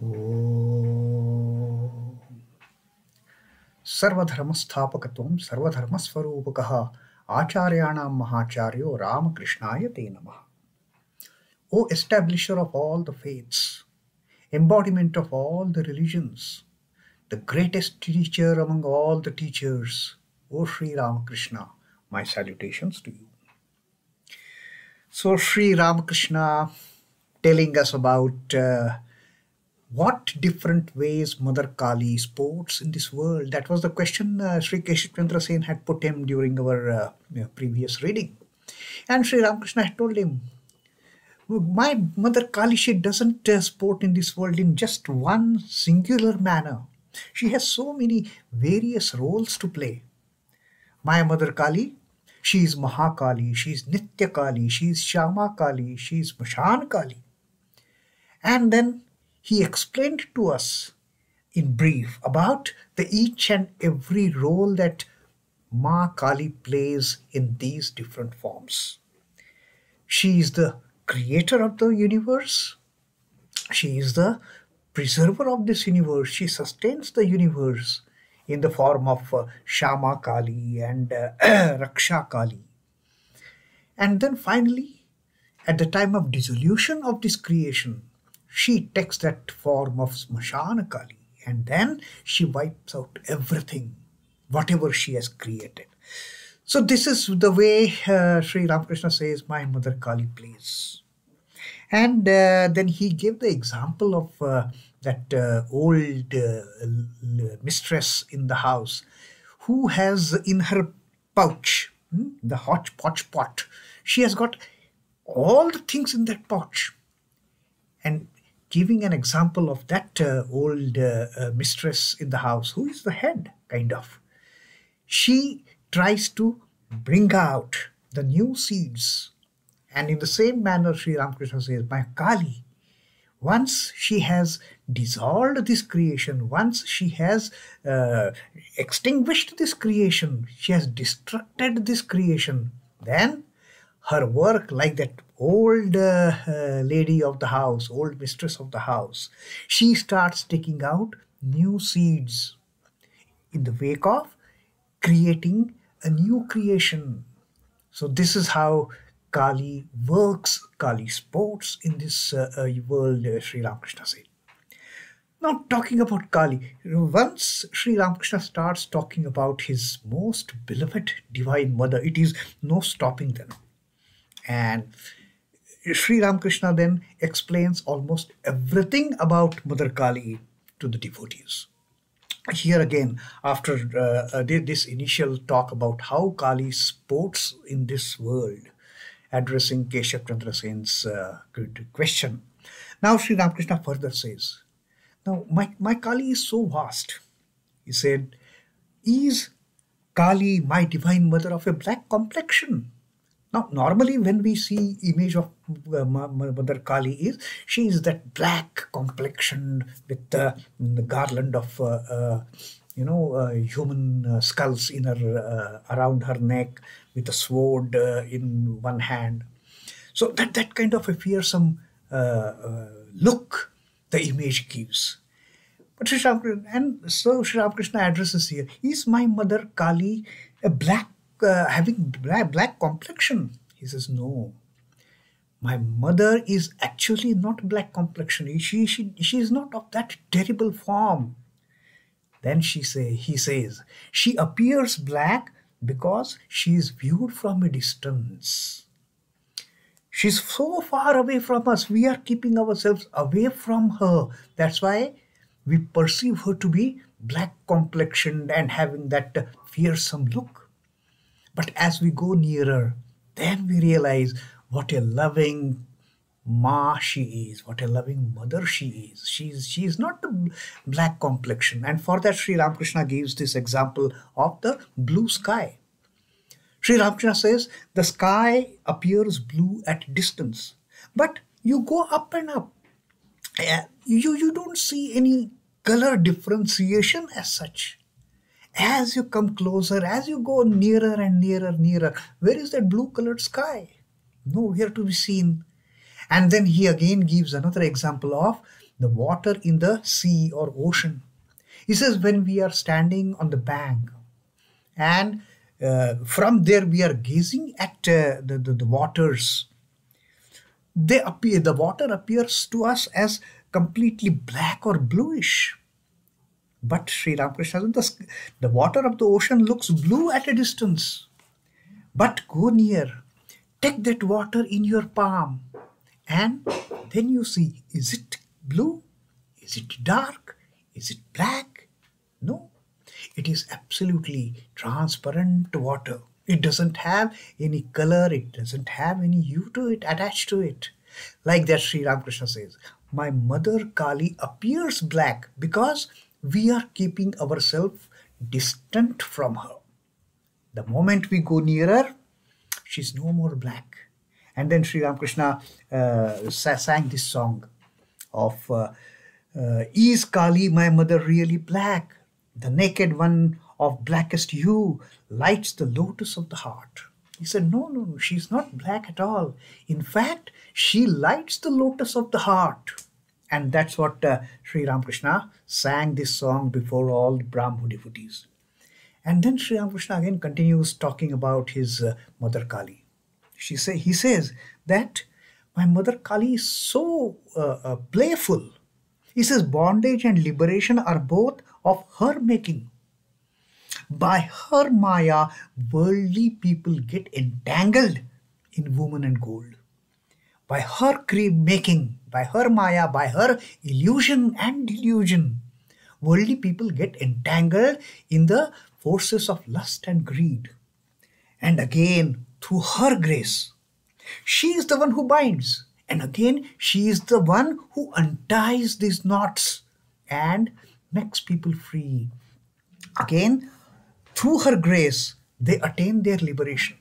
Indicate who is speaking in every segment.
Speaker 1: Om. Sarvadharmastapakatvam sarvadharmasvarupakaha acharyanam mahacharyo Ramakrishnaya te namaha. O establisher of all the faiths, embodiment of all the religions, the greatest teacher among all the teachers, O Sri Ramakrishna, my salutations to you. So Sri Ramakrishna telling us about what different ways Mother Kali sports in this world. That was the question Sri Keshav Sen had put him during our previous reading. And Sri Ramakrishna had told him, my Mother Kali, she doesn't sport in this world in just one singular manner. She has so many various roles to play. My Mother Kali, she is Mahakali, she is Nitya Kali, she is Shama Kali, she is Mashan Kali. And then he explained to us in brief about the each and every role that Ma Kali plays in these different forms. She is the creator of the universe. She is the preserver of this universe. She sustains the universe in the form of Shama Kali and Raksha Kali. And then finally, at the time of dissolution of this creation, she takes that form of Smashana Kali, and then she wipes out everything, whatever she has created. So this is the way Sri Ramakrishna says my Mother Kali plays. And then he gave the example of that old mistress in the house who has in her pouch, the hodgepodge pot, she has got all the things in that pouch. And giving an example of that old mistress in the house, who is the head, kind of. She tries to bring out the new seeds. And in the same manner, Sri Ramakrishna says, my Kali, once she has dissolved this creation, once she has extinguished this creation, she has destructed this creation, then her work, like that old lady of the house, old mistress of the house, she starts taking out new seeds in the wake of creating a new creation. So this is how Kali works, Kali sports in this world, Sri Ramakrishna said. Now, talking about Kali, once Sri Ramakrishna starts talking about his most beloved Divine Mother, it is no stopping them. And Sri Ramakrishna then explains almost everything about Mother Kali to the devotees. Here again, after this initial talk about how Kali sports in this world, addressing Keshav Chandra Sen's question, now Sri Ramakrishna further says, now my Kali is so vast. He said, is Kali, my Divine Mother, of a black complexion? Now, normally when we see image of Mother Kali, she is that black complexion with the garland of human skulls in her around her neck, with a sword in one hand. So that kind of a fearsome look the image gives. But Sri Ramakrishna addresses here: is my Mother Kali a black? Having black complexion? He says, no. My mother is actually not black complexion. She is not of that terrible form. Then he says, she appears black because she is viewed from a distance. She's so far away from us. We are keeping ourselves away from her. That's why we perceive her to be black complexioned and having that fearsome look. But as we go nearer, then we realize what a loving Ma she is, what a loving mother she is. She is not the black complexion. And for that, Sri Ramakrishna gives this example of the blue sky. Sri Ramakrishna says the sky appears blue at distance, but you go up and up. You don't see any color differentiation as such. As you come closer, as you go nearer and nearer, where is that blue colored sky? Nowhere to be seen. And then he again gives another example of the water in the sea or ocean. He says, when we are standing on the bank and from there we are gazing at the waters, the water appears to us as completely black or bluish. But Sri Ramakrishna, the water of the ocean looks blue at a distance. But go near, take that water in your palm, and then you see, is it blue? Is it dark? Is it black? No, it is absolutely transparent water. It doesn't have any color, it doesn't have any hue to it, attached to it. Like that, Sri Ramakrishna says, my mother Kali appears black because we are keeping ourselves distant from her. The moment we go nearer, she's no more black. And then Sri Ramakrishna sang this song of is Kali, my mother, really black? The naked one of blackest hue lights the lotus of the heart. He said, no, no, no, she's not black at all. In fact, she lights the lotus of the heart. And that's what Sri Ramakrishna sang this song before all the Brahmo devotees. And then Sri Ramakrishna again continues talking about his mother Kali. He says that my mother Kali is so playful. He says bondage and liberation are both of her making. By her Maya, worldly people get entangled in woman and gold. By her making, by her Maya, by her illusion and delusion, worldly people get entangled in the forces of lust and greed. And again, through her grace, she is the one who binds. And again, she is the one who unties these knots and makes people free. Again, through her grace, they attain their liberation.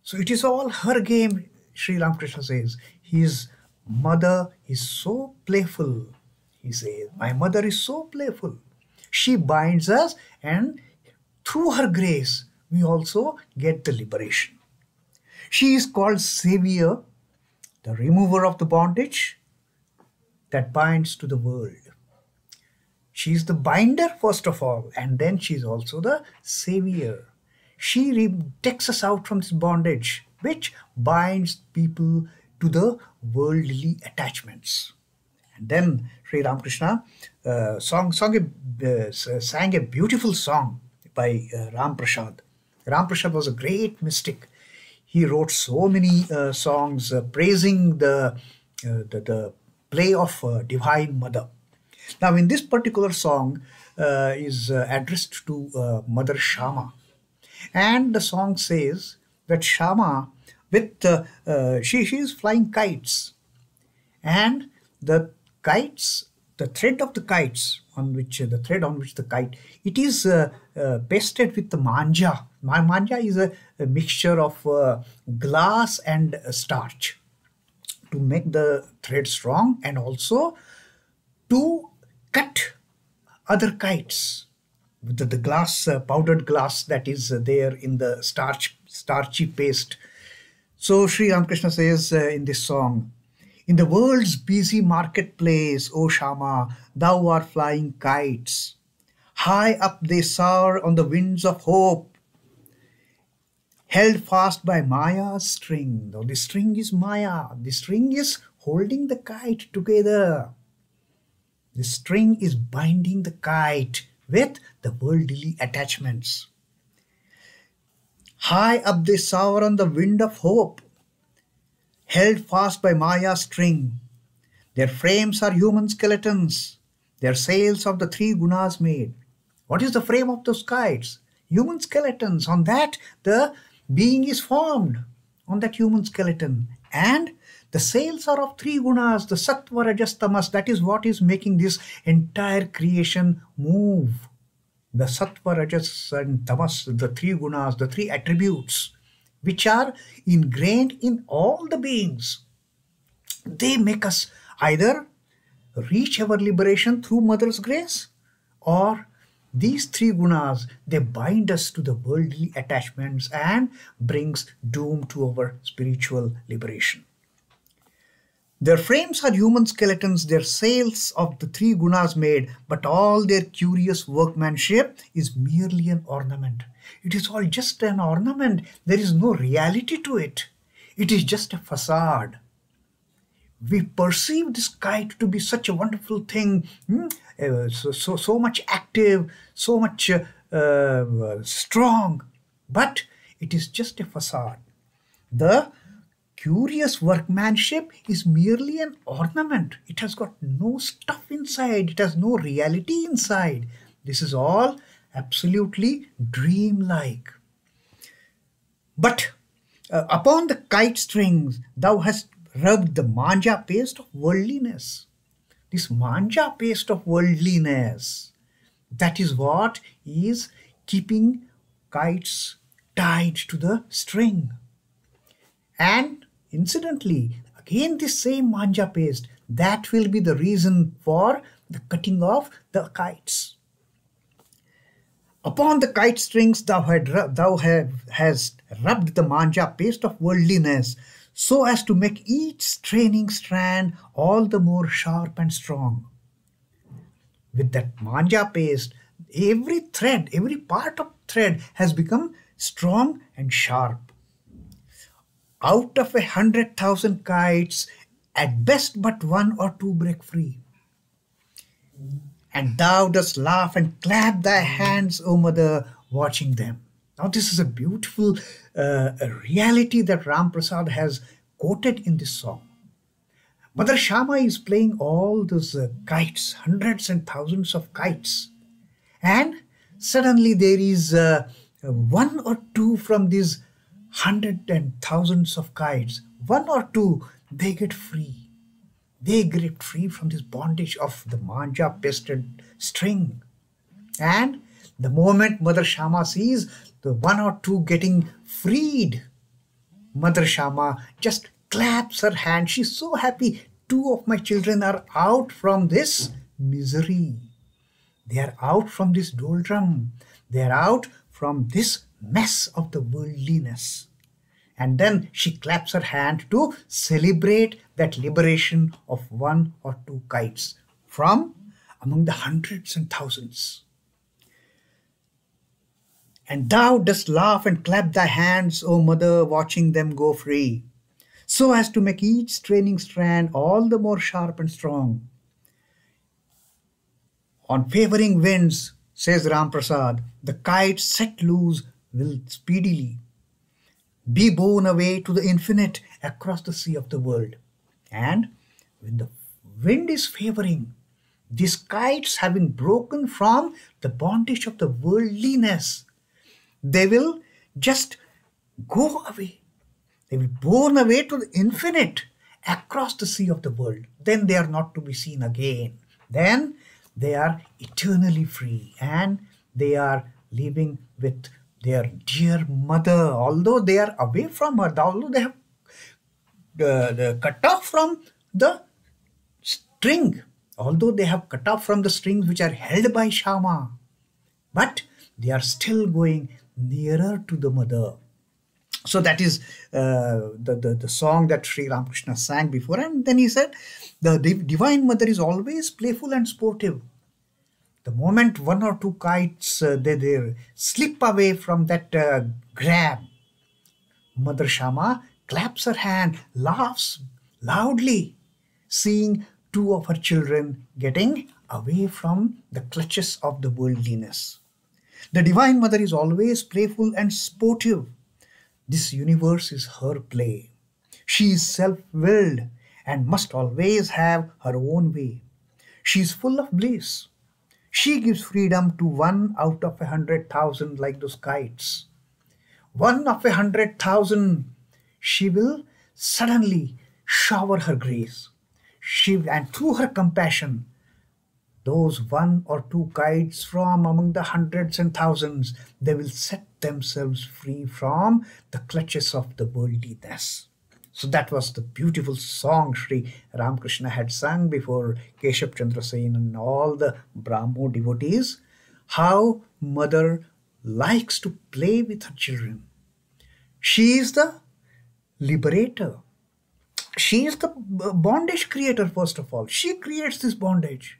Speaker 1: So it is all her game, Sri Ramakrishna says. His mother is so playful. He says, my mother is so playful. She binds us, and through her grace, we also get the liberation. She is called Saviour, the remover of the bondage that binds to the world. She is the binder, first of all, and then she is also the Saviour. She takes us out from this bondage, which binds people to the worldly attachments. And then Sri Ramakrishna sang a beautiful song by Ram Prasad. Ram Prasad was a great mystic. He wrote so many songs praising the play of Divine Mother. Now, in this particular song is addressed to Mother Shama. And the song says that Shama, she is flying kites. And the kites, the thread of the kites, on which the kite, it is pasted with the manja. Manja is a mixture of glass and starch to make the thread strong, and also to cut other kites with the glass, powdered glass that is there in the starchy paste. So Sri Ramakrishna says in this song, in the world's busy marketplace, O Shama, thou art flying kites. High up they soar on the winds of hope, held fast by Maya's string. Now the string is Maya. The string is holding the kite together. The string is binding the kite with the worldly attachments. High up they soar on the wind of hope, held fast by Maya's string. Their frames are human skeletons, their sails of the three gunas made. What is the frame of those kites? Human skeletons. On that, the being is formed, on that human skeleton. And the sails are of three gunas, the sattva, rajas, tamas. That is what is making this entire creation move. The sattva, rajas, and tamas, the three gunas, the three attributes, which are ingrained in all the beings. They make us either reach our liberation through Mother's grace, or these three gunas, they bind us to the worldly attachments and brings doom to our spiritual liberation. Their frames are human skeletons, their sails of the three gunas made, but all their curious workmanship is merely an ornament. It is all just an ornament. There is no reality to it. It is just a facade. We perceive this kite to be such a wonderful thing, so much active, so much strong, but it is just a facade. The curious workmanship is merely an ornament. It has got no stuff inside. It has no reality inside. This is all absolutely dreamlike. But upon the kite strings, thou hast rubbed the manja paste of worldliness. This manja paste of worldliness, that is what is keeping kites tied to the string. And incidentally, again this same manja paste, that will be the reason for the cutting of the kites. Upon the kite strings thou hast rubbed the manja paste of worldliness, so as to make each straining strand all the more sharp and strong. With that manja paste, every thread, every part of thread has become strong and sharp. Out of 100,000 kites, at best but one or two break free. And thou dost laugh and clap thy hands, O mother, watching them. Now this is a beautiful reality that Ram Prasad has quoted in this song. Mother Shama is playing all those kites, hundreds and thousands of kites. And suddenly there is one or two from these hundreds and thousands of kites. One or two, they get free. They get free from this bondage of the manja pasted string. And the moment Mother Shama sees the one or two getting freed, Mother Shama just claps her hand. She's so happy. Two of my children are out from this misery. They are out from this doldrum. They are out from this mess of the worldliness. And then she claps her hand to celebrate that liberation of one or two kites from among the hundreds and thousands. And thou dost laugh and clap thy hands, O mother, watching them go free, so as to make each straining strand all the more sharp and strong. On favoring winds, says Ram Prasad, the kites set loose will speedily be borne away to the infinite across the sea of the world. And when the wind is favoring, these kites, having broken from the bondage of the worldliness, they will just go away. They will be borne away to the infinite across the sea of the world. Then they are not to be seen again. Then they are eternally free and they are living with their dear mother. Although they are away from her, although they have cut off from the string, although they have cut off from the strings which are held by Shama, but they are still going nearer to the mother. So that is the song that Sri Ramakrishna sang before. And then he said, the Divine Mother is always playful and sportive. The moment one or two kites, they slip away from that grab, Mother Shama claps her hand, laughs loudly, seeing two of her children getting away from the clutches of the worldliness. The Divine Mother is always playful and sportive. This universe is her play. She is self-willed and must always have her own way. She is full of bliss. She gives freedom to one out of 100,000 like those kites. One of 100,000, she will suddenly shower her grace. And through her compassion, those one or two kites from among the hundreds and thousands, they will set themselves free from the clutches of the worldliness. So that was the beautiful song Sri Ramakrishna had sung before Keshav Chandra Sen and all the Brahmo devotees. How mother likes to play with her children. She is the liberator. She is the bondage creator, first of all. She creates this bondage.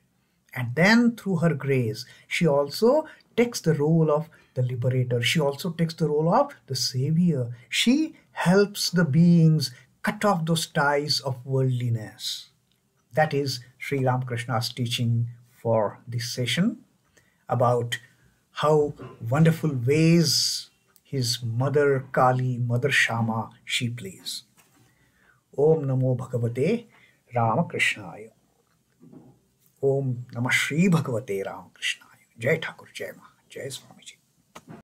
Speaker 1: And then, through her grace, she also takes the role of the liberator. She also takes the role of the savior. She helps the beings cut off those ties of worldliness. That is Sri Ramakrishna's teaching for this session about how wonderful ways his mother Kali, mother Shama, she plays. Om Namo Bhagavate Ramakrishnaaya. Om Namah Shri Bhagavate Ramakrishnaaya. Jai Thakur, Jai Ma, Jai Swamiji.